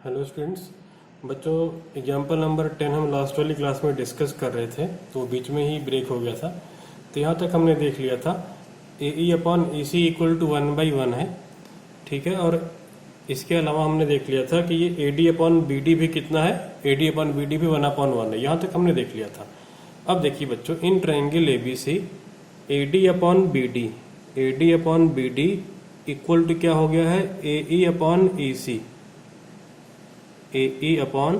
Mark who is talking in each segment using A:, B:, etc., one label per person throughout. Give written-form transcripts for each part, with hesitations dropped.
A: Hello students. बच्चों, example number 10 हम last वाली क्लास में डिस्कस कर रहे थे, तो बीच में ही ब्रेक हो गया था। तो यहाँ तक हमने देख लिया था A E upon E C equal to 1/1 है, ठीक है। और इसके अलावा हमने देख लिया था कि ये A D upon B D भी कितना है, A D upon B D भी 1/1 है। यहाँ तक हमने देख लिया था। अब देखिए बच्चों, in triangle A B C A D upon B D, A D upon B D equal to क्या हो गया है, ए ई अपॉन ई सी, ए ई अपॉन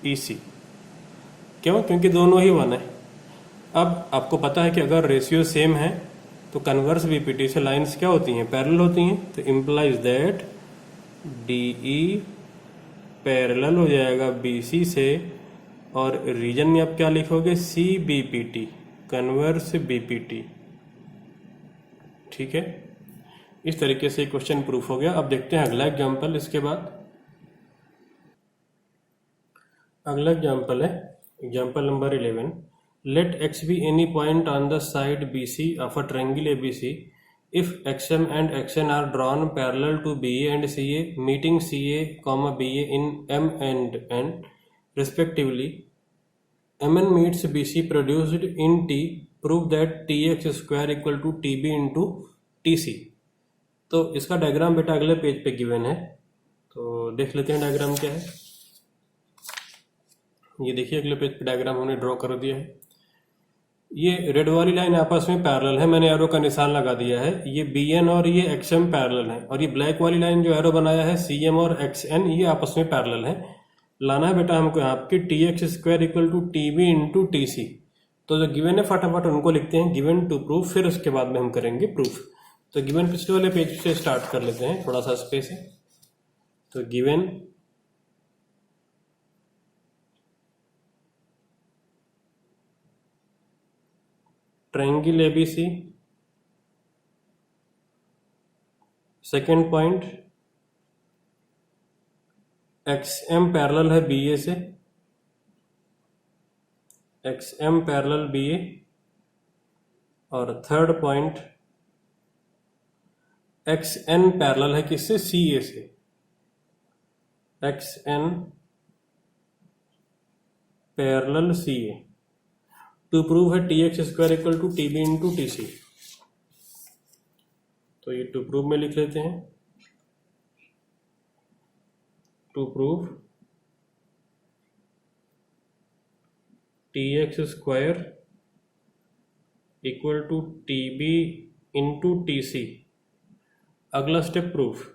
A: ई सी। क्यों? क्योंकि दोनों ही वन है। अब आपको पता है कि अगर रेशियो सेम है तो कन्वर्स बीपीटी से लाइंस क्या होती हैं, पैरेलल होती हैं। तो implies that D E parallel हो जाएगा बी सी से, और रीजन में आप क्या लिखोगे, C B P T, converse BPT, ठीक है। इस तरीके से क्वेश्चन प्रूफ हो गया। अब देखते हैं अगला एग्जाम्पल। इसके बाद अगला एग्जाम्पल है example number 11। Let X be any point on the side B C of a triangle A B C if X M and X N are drawn parallel to B A and C A meeting C A comma B A in M and N respectively. M N meets B C produced in T, prove that T X square equal to T B into T C. तो इसका diagram बेटा अगले page पे given है, तो देख लेते हैं डायग्राम क्या है। ये देखिए अगले पेज पे डायग्राम हमने ड्रॉ कर दिया है। ये रेड वाली लाइन आपस में पैरेलल है, मैंने एरो का निशान लगा दिया है। ये बी एन और ये एक्स एम पैरेलल है, और ये ब्लैक वाली लाइन जो एरो बनाया है सी एम और एक्स एन, ये आपस में पैरेलल है। लाना है बेटा हमको यहाँ पे T X square equal to T B into T C. तो जो गिवन है फटाफट उनको लिखते हैं, गिवन टू प्रूफ, फिर उसके बाद में हम करेंगे प्रूफ। तो गिवन पिछले वाले पेज से स्टार्ट कर लेते हैं, थोड़ा सा स्पेस है। तो given triangle ABC, second point X M parallel है बी ए से, X M parallel B A. और third point X N parallel है किससे, सी ए से, X N parallel C A. To prove है T X square equal to T B into T C. तो ये to prove में लिख लेते हैं। To prove T X square equal to T B into T सी। अगला step proof.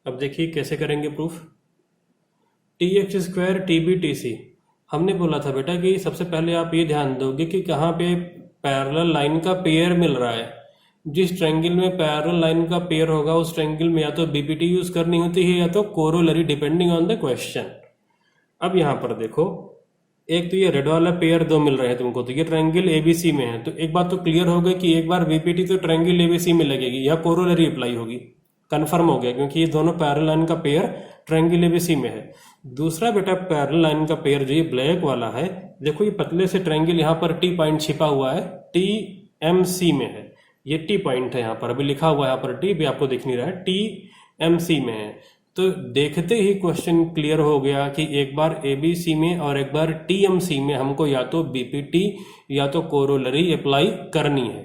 A: अब देखिए कैसे करेंगे proof. T X square T B T C, हमने बोला था बेटा कि सबसे पहले आप ये ध्यान दोगे कि कहाँ पे पैरेलल लाइन का पेयर मिल रहा है। जिस ट्रायंगल में पैरेलल लाइन का पेयर होगा उस ट्रायंगल में या तो बीपीटी यूज करनी होती है या तो corollary, depending on the question. अब यहाँ पर देखो, एक तो ये रेड वाला पेयर दो मिल रहे हैं तुमको, तो ये ट्रायंगल एबीसी में है। तो एक बात तो क्लियर हो गई कि एक बार बीपीटी तो ट्रायंगल एबीसी में लगेगी या कोरोलरी अप्लाई होगी, कंफर्म हो गया, क्योंकि ये दोनों पैरेलल लाइन का पेयर ट्रायंगल एबीसी में है। दूसरा बेटा पैरेलल लाइन का पेयर जो ये ब्लैक वाला है, देखो ये पतले से ट्रायंगल यहाँ पर टी पॉइंट छिपा हुआ है, टी एम सी में है। ये टी पॉइंट है यहाँ पर, अभी लिखा हुआ है यहाँ पर टी, भी आपको दिख नहीं रहा है, टी एम सी में है। तो देखते ही क्वेश्चन क्लियर हो गया कि एक बार एबीसी में और एक बार टीएमसी में हमको या तो बीपीटी या तो कोरोलरी अप्लाई करनी है।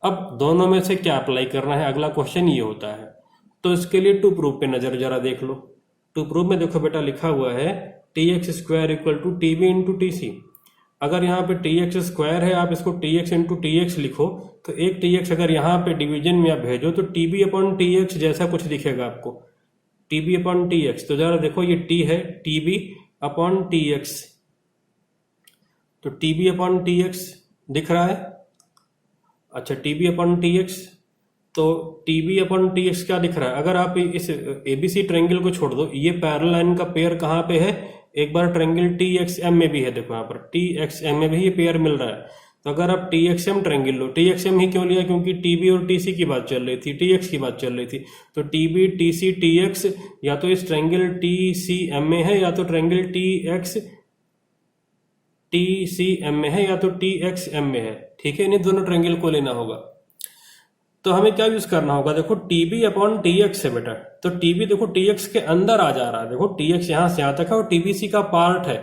A: अब दोनों में से क्या अप्लाई करना है, अगला क्वेश्चन ये होता है। तो इसके लिए टू प्रूफ पे नजर जरा देख लो। टू प्रूफ में देखो बेटा लिखा हुआ है T X square equal to T B into T C. अगर यहाँ पे टी एक्स स्क्वायर है, आप इसको T X into T X लिखो, तो एक टी एक्स अगर यहाँ पे डिवीजन में आप भेजो तो T B upon T X जैसा कुछ दिखेगा आपको, T B upon T X. तो जरा देखो ये टी है, T B upon T X, तो T B upon T X दिख रहा है। अच्छा, T B upon T X, तो T B upon T X क्या दिख रहा है। अगर आप इस एबीसी ट्रायंगल को छोड़ दो, ये पैरेलल लाइन का पेयर कहाँ पे है, एक बार ट्रायंगल टी एक्स एम में भी है। देखो यहाँ पर टी एक्स एम में भी ये पेयर मिल रहा है। तो अगर आप टी एक्स एम ट्रायंगल लो, टी एक्स एम ही क्यों लिया, क्योंकि टी बी और टी सी की बात चल रही थी, टी एक्स की बात चल रही थी। तो T B T C T X या तो इस ट्रायंगल टी सी एम में है, या तो triangle T X T C M में है, या तो टी एक्स एम में है। ठीक है, इन दोनों ट्रायंगल को लेना होगा। तो हमें क्या यूज करना होगा, देखो T B upon T X है बेटा। तो टी बी देखो टी एक्स के अंदर आ जा रहा है, देखो टी एक्स यहां से यहां तक है और टीबीसी का पार्ट है।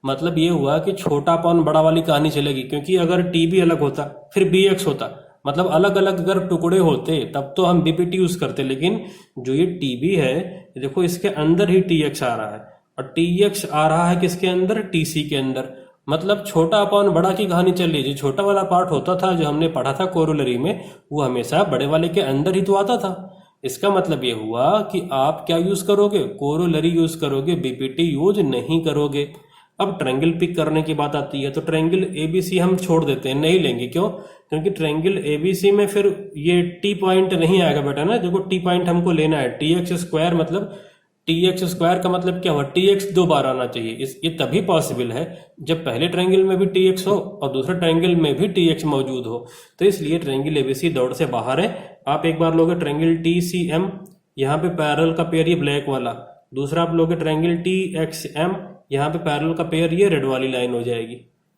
A: मतलब ये हुआ कि छोटा अपॉन बड़ा वाली कहानी चलेगी, क्योंकि अगर टी बी अलग होता फिर बी एक्स होता, मतलब अलग अलग अगर टुकड़े होते तब तो हम बीपीटी यूज करते। लेकिन जो ये टीबी है, देखो इसके अंदर ही टी एक्स आ रहा है और टी एक्स आ रहा है किसके अंदर, टीसी के अंदर। मतलब छोटा अपॉन बड़ा की कहानी चल रही है। जो छोटा वाला पार्ट होता था जो हमने पढ़ा था कोरोलरी में, वो हमेशा बड़े वाले के अंदर ही तो आता था। इसका मतलब ये हुआ कि आप क्या यूज करोगे, कोरोलरी यूज करोगे, बीपीटी यूज नहीं करोगे। अब ट्रायंगल पिक करने की बात आती है, तो ट्रायंगल एबीसी हम छोड़ देते हैं, नहीं लेंगे। क्यों? क्योंकि ट्रायंगल एबीसी में फिर ये टी पॉइंट नहीं आएगा बेटा ना। देखो टी पॉइंट हमको लेना है, टी एक्स स्क्वायर मतलब टी एक्स स्क्वायर का मतलब क्या हुआ, टी एक्स 2 बार आना चाहिए। ये तभी पॉसिबल है जब पहले ट्रायंगल में भी टी एक्स हो और दूसरे ट्रायंगल में भी टी एक्स मौजूद हो। तो इसलिए ट्रायंगल एबीसी दौड़ से बाहर है। आप एक बार लोगे ट्रायंगल टी सी एम, यहाँ पे पैरेलल का पेयर ये ब्लैक वाला। दूसरा आप लोगे ट्रायंगल टी एक्स एम, यहाँ पे पैरेलल का पेयर ये रेड वाली लाइन हो जाएगी।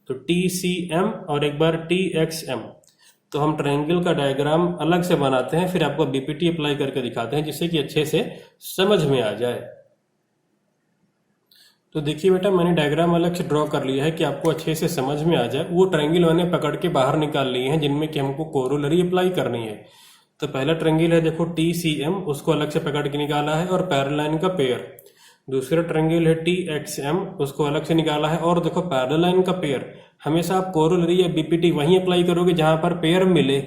A: तो टी सी एम और एक बार टी एक्स एम। तो हम ट्रायंगल का डायग्राम अलग से बनाते हैं, फिर आपको बीपीटी अप्लाई करके दिखाते हैं जिससे कि अच्छे से समझ में आ जाए। तो देखिए बेटा, मैंने डायग्राम अलग से ड्रॉ कर लिया है कि आपको अच्छे से समझ में आ जाए। वो ट्रायंगल मैंने पकड़ के बाहर निकाल लिए हैं जिनमें कि हमको कोरोलरी अप्लाई करनी है। तो पहला ट्रायंगल है देखो टी सी एम, उसको अलग से पकड़ के निकाला है और पैरेलल लाइन का पेयर। दूसरा ट्रायंगल है टी एक्स एम, उसको अलग से निकाला है और देखो पैरेलल लाइन का पेयर। हमेशा आप कोरोलरी या बीपीटी वहीं अप्लाई करोगे जहां पर पेयर मिले।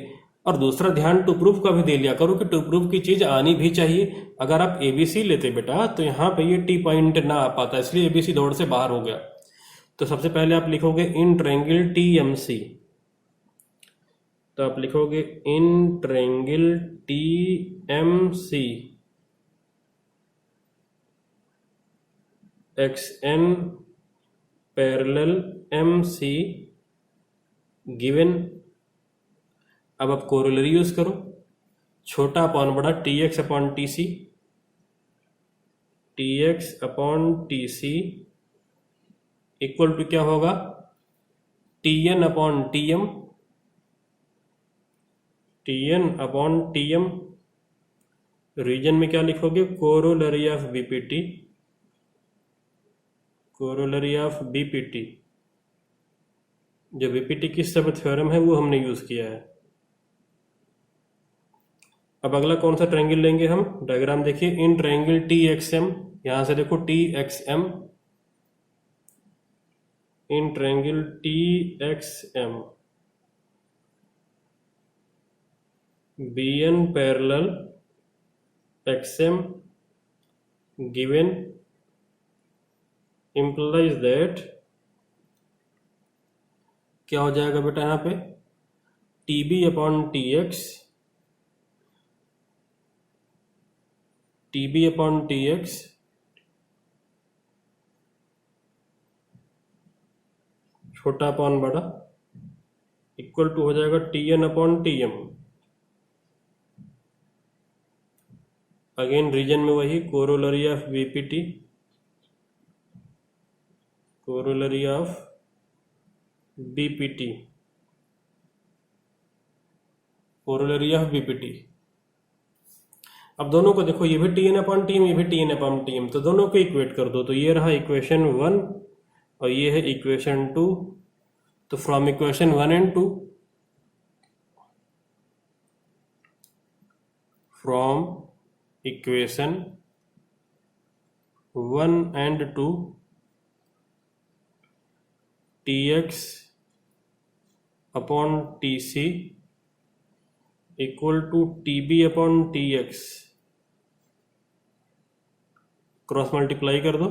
A: और दूसरा ध्यान टू प्रूफ का भी दे लिया करो कि टू प्रूफ की चीज आनी भी चाहिए। अगर आप एबीसी लेते बेटा तो यहाँ पे ये टी पॉइंट ना आ पाता, इसलिए एबीसी दौड़ से बाहर हो गया। तो सबसे पहले आप लिखोगे in triangle T M C. तो आप लिखोगे in triangle T M C X N parallel M C given. अब आप कोरोलरी यूज करो, छोटा अपॉन बड़ा T X upon T C, T X upon T C equal to क्या होगा, T N upon T M, T N upon T M. Reason में क्या लिखोगे, corollary of BPT, corollary of BPT. जो बीपीटी की सब थ्योरम है वो हमने यूज किया है। अब अगला कौन सा ट्रायंगल लेंगे हम, डायग्राम देखिए in triangle T X M. यहां से देखो T X M, in triangle T X M B N parallel X M given implies that क्या हो जाएगा बेटा, यहां पे T B upon T X, T B upon T X छोटा अपॉन बड़ा इक्वल टू हो जाएगा T N upon T M. Again reason में वही corollary of BPT, corollary of BPT, corollary of BPT. अब दोनों को देखो, ये भी T N upon T M, ये भी T N upon T M, तो दोनों को इक्वेट कर दो। तो ये रहा इक्वेशन 1 और ये है इक्वेशन 2। तो from equation 1 and 2, from equation 1 and 2 T X upon T C equal to T B upon T X, cross multiply कर दो,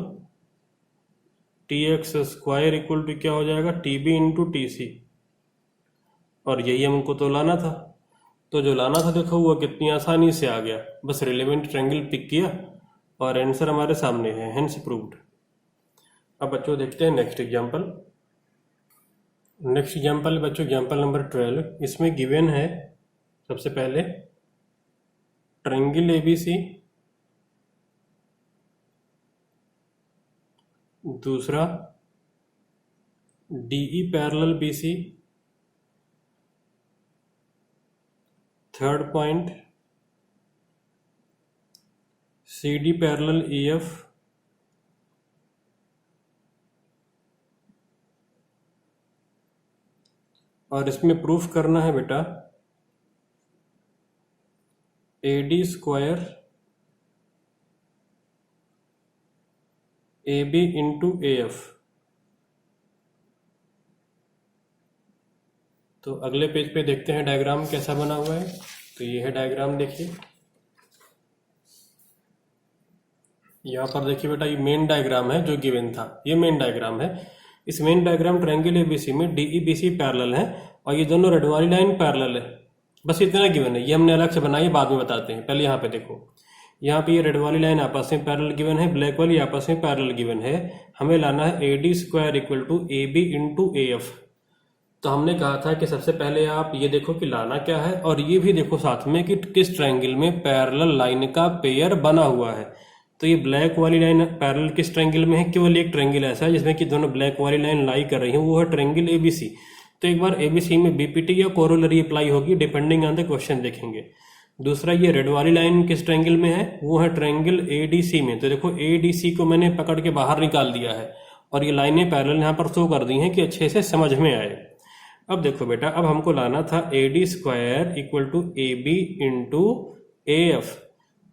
A: T X square equal to क्या हो जाएगा, T B into T C. और यही हमको तो लाना था। तो जो लाना था देखो वो कितनी आसानी से आ गया, बस रिलेवेंट ट्रायंगल पिक किया और आंसर हमारे सामने है, हेंस प्रूव्ड। अब बच्चों देखते हैं नेक्स्ट एग्जांपल। नेक्स्ट एग्जांपल बच्चों एग्जांपल नंबर 12। इसमें गिवन है सबसे पहले ट्रायंगल एबीसी, दूसरा DE parallel BC, third point C D parallel E F और इसमें प्रूफ करना है बेटा A D square A B into A F. तो अगले पेज पे देखते हैं डायग्राम कैसा बना हुआ है। तो ये है डायग्राम, देखिए यहाँ पर देखिए बेटा, ये मेन डायग्राम है जो गिवन था, ये मेन डायग्राम है। इस मेन डायग्राम ट्रायंगल एबीसी में D E B C parallel है और ये दोनों रेड वाली लाइन पैरेलल है। बस इतना गिवन है, ये हमने अलग से बनाई, बाद में बताते हैं। पहले यहाँ पे देखो, यहाँ पे ये रेड वाली लाइन आपस में पैरेलल गिवन है, ब्लैक वाली आपस में पैरेलल गिवन है। हमें लाना है A D square equal to A B into A F. तो हमने कहा था कि सबसे पहले आप ये देखो कि लाना क्या है, और ये भी देखो साथ में कि किस ट्रायंगल में पैरेलल लाइन का पेयर बना हुआ है। तो ये ब्लैक वाली लाइन पैरेलल किस ट्रायंगल में है? केवल एक ट्रायंगल ऐसा है जिसमें कि दोनों ब्लैक वाली लाइन लाई कर रही है, वो है ट्रायंगल एबीसी। तो एक बार एबीसी में बीपीटी या कोरोलरी अप्लाई होगी, डिपेंडिंग ऑन द क्वेश्चन देखेंगे। दूसरा, ये रेड वाली लाइन किस ट्रायंगल में है? वो है ट्रायंगल एडीसी में। तो देखो एडीसी को मैंने पकड़ के बाहर निकाल दिया है और ये लाइनें पैरेलल यहाँ पर शो कर दी हैं कि अच्छे से समझ में आए। अब देखो बेटा, अब हमको लाना था A D square equal to A B into A F.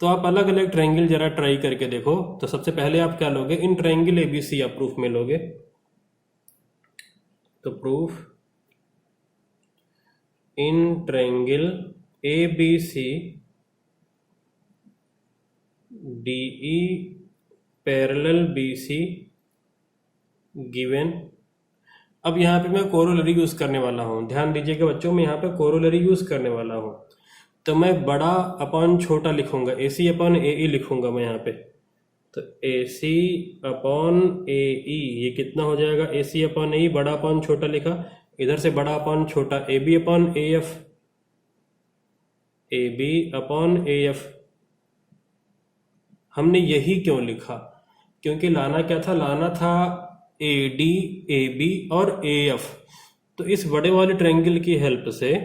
A: तो आप अलग अलग ट्रायंगल जरा ट्राई करके देखो। तो सबसे पहले आप क्या लोगे? इन ट्रायंगल एबीसी आप प्रूफ में लोगे। तो proof in triangle ABC DE parallel BC given. अब यहाँ पे मैं कोरोलरी यूज करने वाला हूँ, ध्यान दीजिएगा बच्चों, मैं यहाँ पे कोरोलरी यूज करने वाला हूँ। तो मैं बड़ा अपॉन छोटा लिखूंगा, ए सी अपॉन ए ई लिखूंगा मैं यहाँ पे। तो ए सी अपॉन ए ई, ये कितना हो जाएगा? ए सी अपॉन ए ई, बड़ा अपॉन छोटा लिखा, इधर से बड़ा अपॉन छोटा, A B upon A F, A B upon A F. हमने यही क्यों लिखा? क्योंकि लाना क्या था? लाना था ए डी, ए बी और ए एफ। तो इस बड़े वाले ट्रायंगल की हेल्प से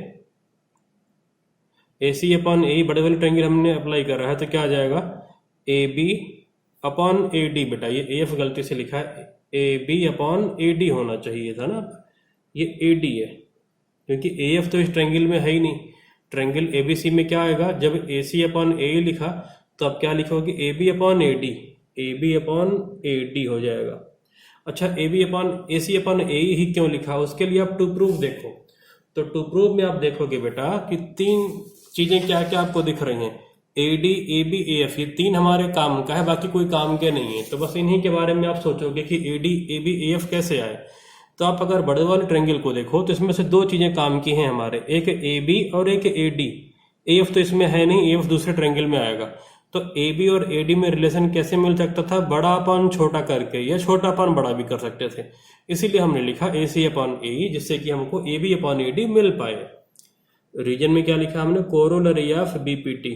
A: ए सी अपॉन ए, बड़े वाले ट्रायंगल हमने अप्लाई कर रहा है, तो क्या आ जाएगा? A B upon A D. बेटा ये ए एफ गलती से लिखा है, A B upon A D होना चाहिए था ना, ये ए डी है, क्योंकि ए एफ तो इस ट्रायंगल में है ही नहीं। ट्रायंगल ए बी सी में क्या आएगा? जब ए सी अपॉन ए लिखा तो अब क्या लिखोगे? A B upon A D, A B upon A D हो जाएगा। अच्छा, A B upon A C upon A ही क्यों लिखा? उसके लिए आप टू प्रूफ देखो। तो टू प्रूफ में आप देखोगे बेटा कि तीन चीजें क्या क्या आपको दिख रही हैं, A D, A B, A F. ये तीन हमारे काम का है, बाकी कोई काम के नहीं है। तो बस इन्हीं के बारे में आप सोचोगे कि A D, A B, A F कैसे आए। तो आप अगर बड़े वाले ट्रायंगल को देखो तो इसमें से दो चीजें काम की हैं हमारे, एक ए बी और एक ए डी। ए एफ तो इसमें है नहीं, ए एफ दूसरे ट्रायंगल में आएगा। तो ए बी और ए डी में रिलेशन कैसे मिल सकता था? बड़ा अपॉन छोटा करके, या छोटा अपॉन बड़ा भी कर सकते थे। इसीलिए हमने लिखा ए सी अपॉन ए, जिससे कि हमको A B upon A D मिल पाए। रीजन में क्या लिखा हमने? कोरोलरी ऑफ बीपीटी,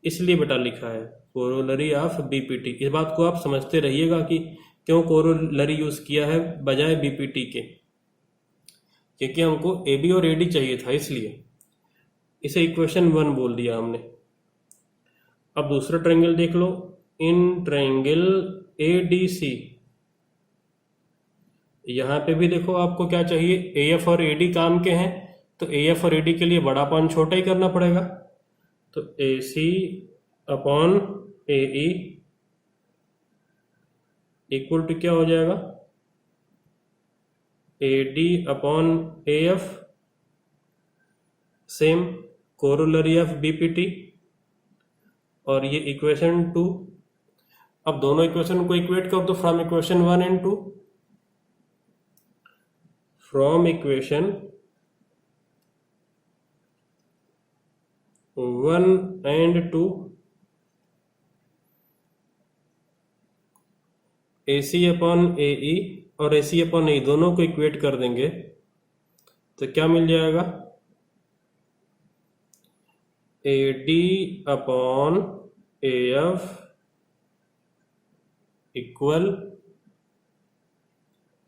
A: इसलिए बेटा लिखा है कोरोलरी ऑफ बीपीटी। इस बात को आप समझते रहिएगा कि क्यों कोरोलरी यूज किया है बजाय बीपीटी के, क्योंकि हमको ए बी और ए डी चाहिए था, इसलिए इसे इक्वेशन 1 बोल दिया हमने। अब दूसरा ट्रायंगल देख लो, in triangle A D C. यहां पे भी देखो आपको क्या चाहिए? ए एफ और ए डी काम के हैं, तो ए एफ और ए डी के लिए बड़ा अपॉन छोटा ही करना पड़ेगा। तो A C upon A E equal to क्या हो जाएगा? A D upon A F, same corollary of BPT. और ये इक्वेशन 2। अब दोनों इक्वेशन को इक्वेट कर दो from equation 1 and 2। From equation 1 and 2 A C upon A E और ए सी अपॉन ए दोनों को इक्वेट कर देंगे तो क्या मिल जाएगा? A D upon A F equal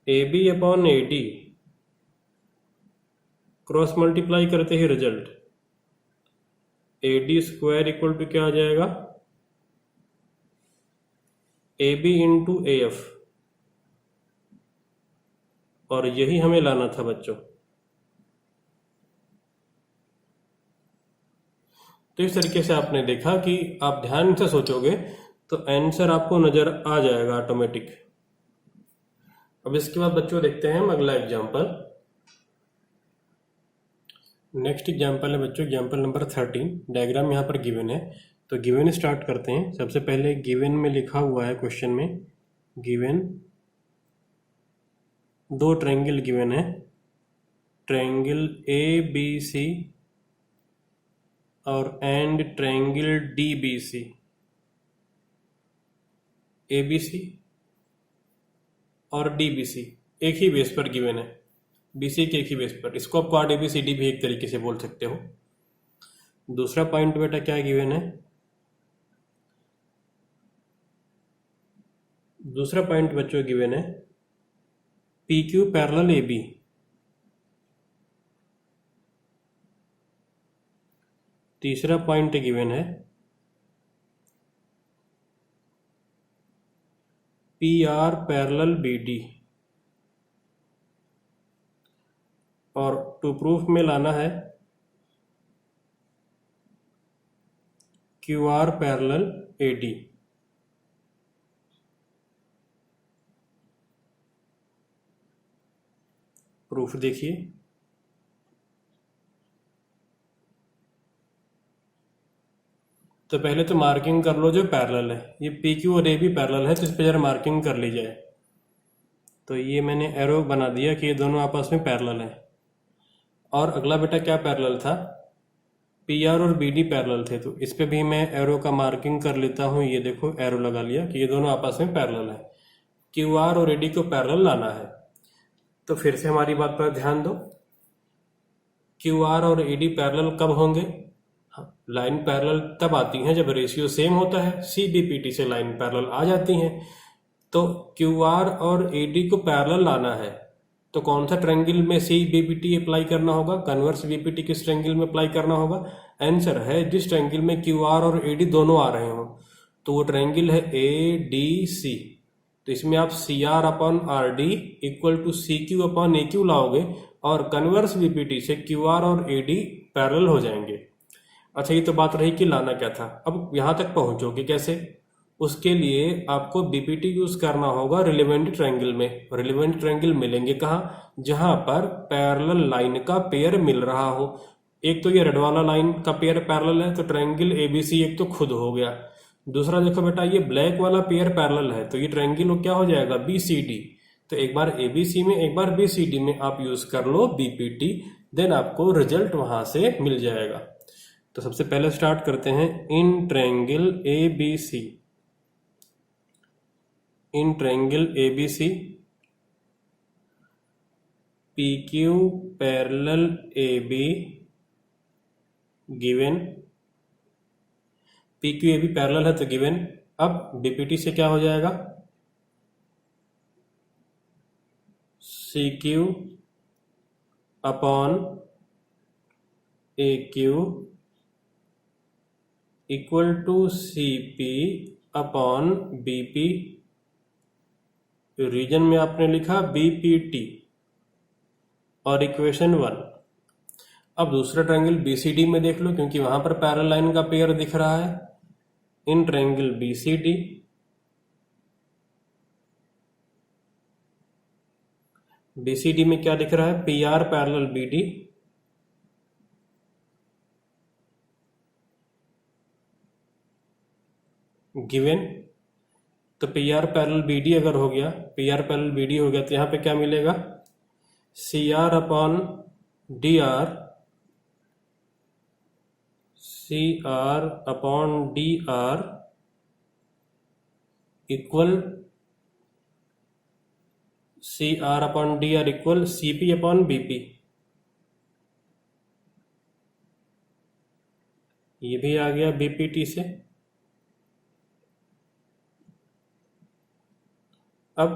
A: A B upon A D. Cross multiply करते ही result AD square equal to क्या आ जाएगा, AB इंटू AF, और यही हमें लाना था बच्चों। तो इस तरीके से आपने देखा कि आप ध्यान से सोचोगे तो आंसर आपको नजर आ जाएगा ऑटोमेटिक। अब इसके बाद बच्चों देखते हैं हम अगला एग्जाम्पल। नेक्स्ट एग्जाम्पल है बच्चों एग्जाम्पल नंबर 13। डायग्राम यहाँ पर गिवन है, तो गिवन स्टार्ट करते हैं। सबसे पहले गिवन में लिखा हुआ है क्वेश्चन में, गिवन दो ट्रायंगल गिवन है, ट्रायंगल ABC और एंड ट्रायंगल DBC। ABC और DBC एक ही बेस पर गिवन है, BC के एक ही बेस पर। इसको आप क्वाड ABCD भी एक तरीके से बोल सकते हो। दूसरा पॉइंट बेटा क्या गिवन है, दूसरा पॉइंट बच्चों गिवन है PQ पैरेलल AB। तीसरा पॉइंट गिवन है PR पैरेलल BD। और टू प्रूफ में लाना है QR पैरेलल AD। प्रूफ देखिए, तो पहले तो मार्किंग कर लो जो पैरेलल है, ये PQ और AB पैरेलल है, तो इस पर जरा मार्किंग कर ली जाए। तो ये मैंने एरो बना दिया कि ये दोनों आपस में पैरेलल है। और अगला बेटा क्या पैरेलल था, PR और BD पैरेलल थे, तो इस पे भी मैं एरो का मार्किंग कर लेता हूँ। ये देखो एरो लगा लिया कि ये दोनों आपस में पैरेलल है। QR और AD को पैरेलल लाना है, तो फिर से हमारी बात पर ध्यान दो। QR और AD पैरेलल कब होंगे, लाइन पैरेलल तब आती हैं जब रेशियो सेम होता है। CBPT से लाइन पैरेलल आ जाती हैं। तो QR और AD को पैरेलल लाना है, तो कौन सा ट्रायंगल में CBPT अप्लाई करना होगा, कन्वर्स BPT किस ट्रायंगल में अप्लाई करना होगा। आंसर है जिस ट्रायंगल में QR और AD दोनों आ रहे हो, तो वो ट्रायंगल है ADC। तो इसमें आप CR upon RD equal to CQ upon AQ लाओगे, और कन्वर्स BPT से QR और AD पैरेलल हो जाएंगे। अच्छा, ये तो बात रही कि लाना क्या था। अब यहाँ तक पहुंचोगे कैसे, उसके लिए आपको BPT यूज करना होगा रिलेवेंट ट्रायंगल में। रिलेवेंट ट्रायंगल मिलेंगे कहाँ, जहां पर पैरेलल लाइन का पेयर मिल रहा हो। एक तो ये रेड वाला लाइन का पेयर पैरेलल है, तो ट्रायंगल ABC एक तो खुद हो गया। दूसरा देखो बेटा, ये ब्लैक वाला पेयर पैरेलल है, तो ये ट्रायंगल क्या हो जाएगा, BCD। तो एक बार ABC में एक बार BCD में आप यूज कर लो BPT, देन आपको रिजल्ट वहां से मिल जाएगा। तो सबसे पहले स्टार्ट करते हैं, in triangle ABC, in triangle ABC PQ parallel AB given, PQ AB parallel है तो गिवन। अब BPT से क्या हो जाएगा, CQ upon AQ equal to CP upon BP। Reason में आपने लिखा BPT और इक्वेशन 1। अब दूसरा ट्रायंगल BCD में देख लो, क्योंकि वहां पर पैरेलल लाइन का पेयर दिख रहा है। इन ट्रायंगल BCD में क्या दिख रहा है, PR पैरेलल BD गिवन। तो PR पैरेलल BD अगर हो गया, PR पैरेलल BD हो गया, तो यहाँ पे क्या मिलेगा, CR upon DR, CR upon DR equal CR upon DR equal CP upon BP। ये भी आ गया BPT से। अब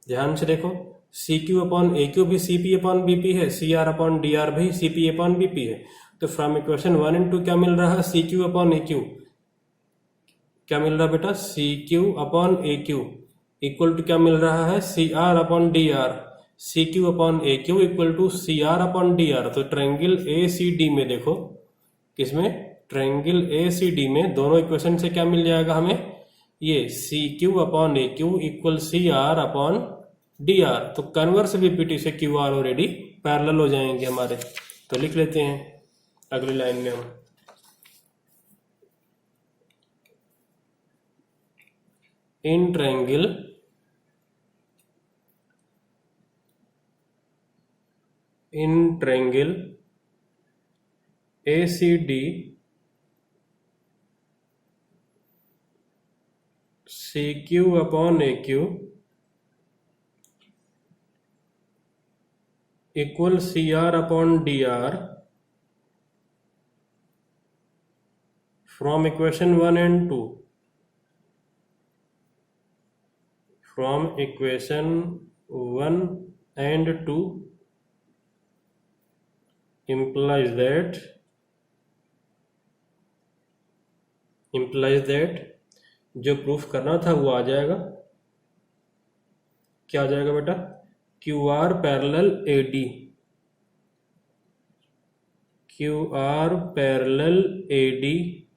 A: ध्यान से देखो, C Q upon A Q भी C P upon B P है, C R upon D R भी C P upon B P है। तो फ्रॉम इक्वेशन 1 एंड 2 क्या मिल रहा है, C Q upon A Q, क्या मिल रहा है बेटा, C Q upon A Q equal to क्या मिल रहा है, C R upon D R, C Q upon A Q equal to C R upon D R. तो ट्रायंगल ए सी डी में देखो, किसमें, ट्रायंगल ए सी डी में दोनों इक्वेशन से क्या मिल जाएगा हमें, ये C Q upon A Q equal C R upon D R. तो कन्वर्स बीपीटी से क्यू आर ऑलरेडी पैरेलल हो जाएंगे हमारे। तो लिख लेते हैं अगली लाइन में हम, इन triangle ACD CQ upon AQ equal CR upon DR from equation 1 and 2. From equation 1 and 2 implies that जो प्रूफ करना था वो आ जाएगा। क्या आ जाएगा बेटा, Q R parallel A D, Q R parallel A D,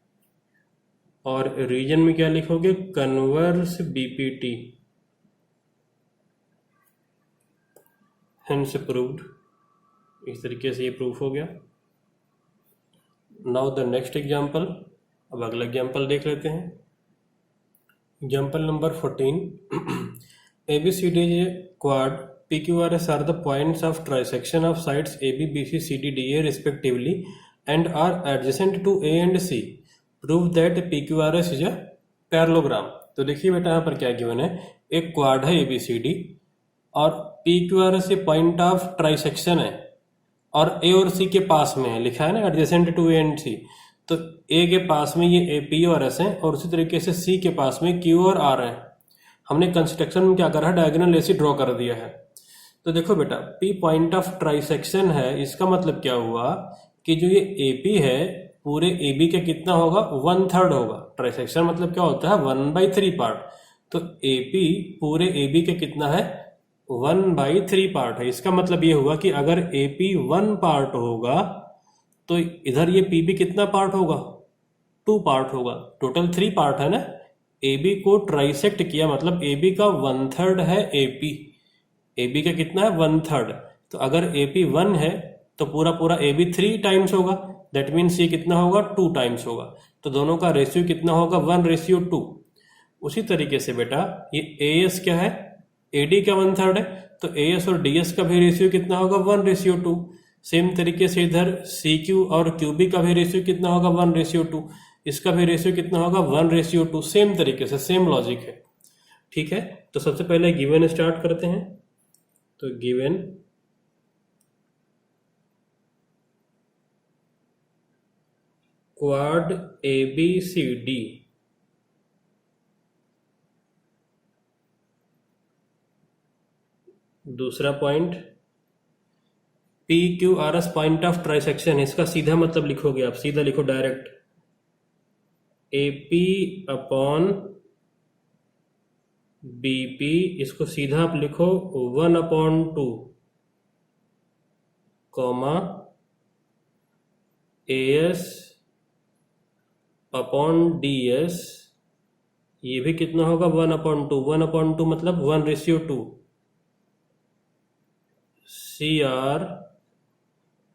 A: और रीजन में क्या लिखोगे, कन्वर्स बीपीटी, हेंस प्रूव्ड। इस तरीके से ये प्रूफ हो गया। नाउ द नेक्स्ट एग्जाम्पल, अब अगला एग्जाम्पल देख लेते हैं। Example number 14, ABCD quad PQRS are the points of trisection of sides AB, BC, CD, DA respectively and are adjacent to A and C. Prove that PQRS is a parallelogram। तो देखिए बेटा यहाँ पर क्या given है, एक quad है ABCD और PQRS ये पॉइंट ऑफ ट्राइसेक्शन है और A और C के पास में है, लिखा है ना adjacent to A and C। तो A के पास में ये P और S है और उसी तरीके से C के पास में Q और R है। हमने कंस्ट्रक्शन में क्या करा है, डायगोनल ऐसे ड्रॉ कर दिया है। तो देखो बेटा, P पॉइंट ऑफ ट्राइसेक्शन है, इसका मतलब क्या हुआ कि जो ये AP है पूरे AB का कितना होगा, 1/3 होगा। ट्राइसेक्शन मतलब क्या होता है, 1/3 पार्ट। तो AP पूरे AB का कितना है, 1/3 पार्ट है। इसका मतलब ये हुआ कि अगर AP 1 पार्ट होगा तो इधर ये PB कितना पार्ट होगा, 2 पार्ट होगा। टोटल 3 पार्ट है ना। AB को ट्राइसेक्ट किया मतलब AB का 1/3 है AB का कितना है, 1/3। तो अगर AP 1 है तो पूरा पूरा AB 3 टाइम्स होगा, दैट मीन्स ये कितना होगा, 2 टाइम्स होगा। तो दोनों का रेशियो कितना होगा, 1:2। उसी तरीके से बेटा ये AS क्या है, AD का 1/3 है, तो AS और DS का भी रेशियो कितना होगा, 1:2। सेम तरीके से इधर CQ और QB का भी रेशियो कितना होगा, 1:2। इसका भी रेशियो कितना होगा, 1:2। सेम तरीके से सेम लॉजिक है। ठीक है, तो सबसे पहले गिवन स्टार्ट करते हैं। तो गिवन क्वाड ABCD दूसरा point PQRS point of trisection, इसका सीधा मतलब लिखोगे आप, सीधा लिखो डायरेक्ट, AP अपॉन BP, इसको सीधा आप लिखो 1/2 कॉमा AS अपॉन DS, ये भी कितना होगा, 1/2। 1/2 मतलब 1:2। CR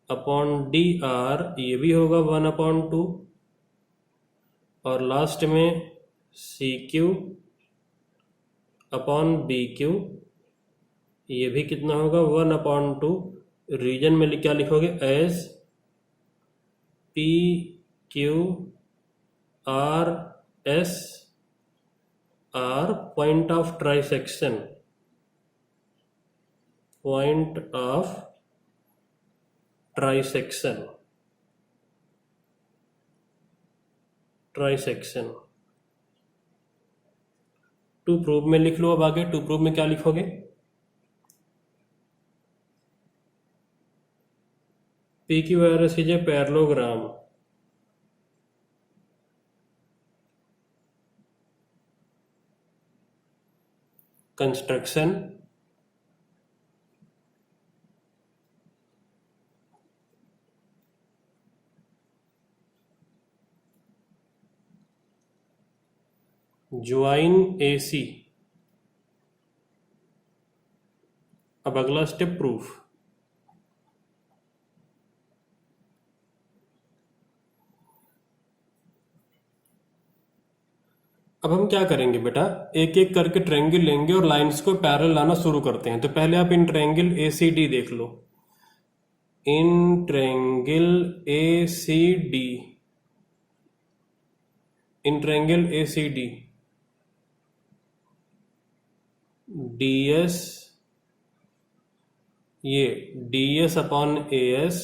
A: अपॉन DR, ये भी होगा 1/2। और लास्ट में CQ अपॉन BQ, ये भी कितना होगा, 1/2। रीजन में क्या लिखोगे, S PQRS are point of trisection, point of trisection, trisection. To prove में लिख लो। अब आगे टू प्रूव में क्या लिखोगे, PQRS is a parallelogram. Construction. Join AC. अब अगला स्टेप प्रूफ। अब हम क्या करेंगे बेटा, एक एक करके ट्रायंगल लेंगे और लाइंस को पैरेलल लाना शुरू करते हैं। तो पहले आप इन ट्रायंगल ACD देख लो। In triangle ACD, in triangle ACD DS, ये DS upon AS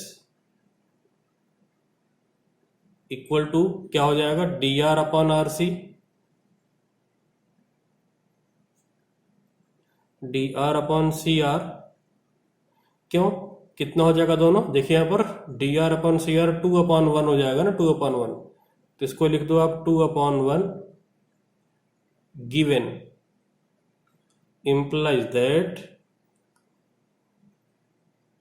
A: equal to क्या हो जाएगा, DR upon RC, DR upon CR। क्यों, कितना हो जाएगा दोनों, देखिए यहाँ पर DR अपॉन CR 2 अपॉन 1 हो जाएगा ना, 2 अपॉन 1। तो इसको लिख दो आप 2 upon 1 given implies that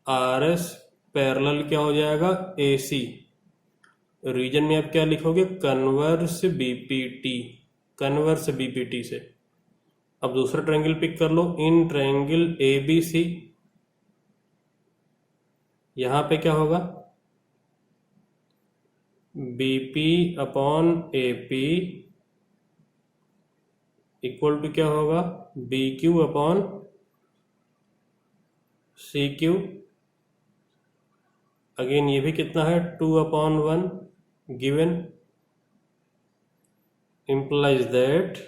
A: RS parallel क्या हो जाएगा, AC। रीजन में आप क्या लिखोगे, कन्वर्स BPT, कन्वर्स BPT से। अब दूसरा ट्रायंगल पिक कर लो, इन ट्रायंगल ABC, यहां पे क्या होगा, BP upon AP equal to क्या होगा, BQ अपॉन CQ। अगेन ये भी कितना है, 2 upon 1 given implies that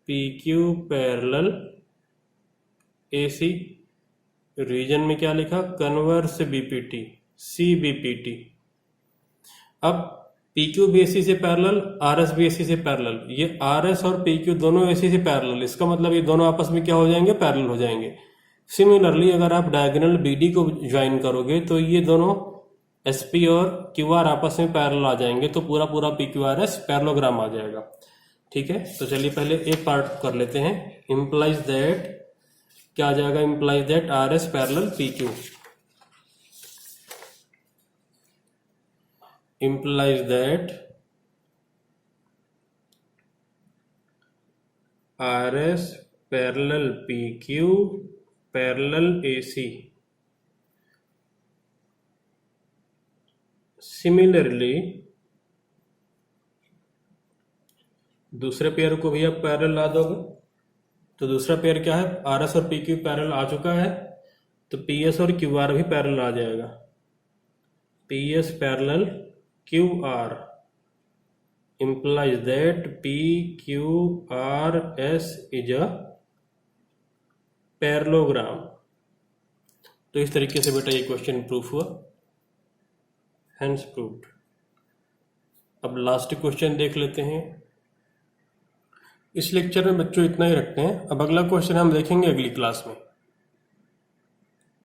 A: PQ parallel AC। Reason में क्या लिखा, कन्वर्स BPT, CBPT। अब PQ भी AC से पैरेलल, RS भी AC से पैरेलल। ये RS और PQ दोनों AC से पैरेलल, इसका मतलब ये दोनों आपस में क्या हो जाएंगे, पैरेलल हो जाएंगे। सिमिलरली अगर आप डायगोनल BD को ज्वाइन करोगे तो ये दोनों SP और QR आपस में पैरेलल आ जाएंगे, तो पूरा पूरा PQRS पैरेललोग्राम आ जाएगा। ठीक है, तो चलिए पहले एक पार्ट कर लेते हैं। इम्प्लाइज दैट क्या आ जाएगा, implies that RS parallel PQ, implies that RS parallel PQ parallel AC। Similarly दूसरे पेयर को भी आप पैरेलल ला दोगे, तो दूसरा पेयर क्या है, RS और PQ पैरेलल आ चुका है, तो PS और QR भी पैरेलल आ जाएगा। PS parallel QR implies that PQRS is a parallelogram। तो इस तरीके से बेटा ये क्वेश्चन प्रूफ हुआ, हेंस प्रूव्ड। अब लास्ट क्वेश्चन देख लेते हैं। इस लेक्चर में बच्चों इतना ही रखते हैं, अब अगला क्वेश्चन हम देखेंगे अगली क्लास में।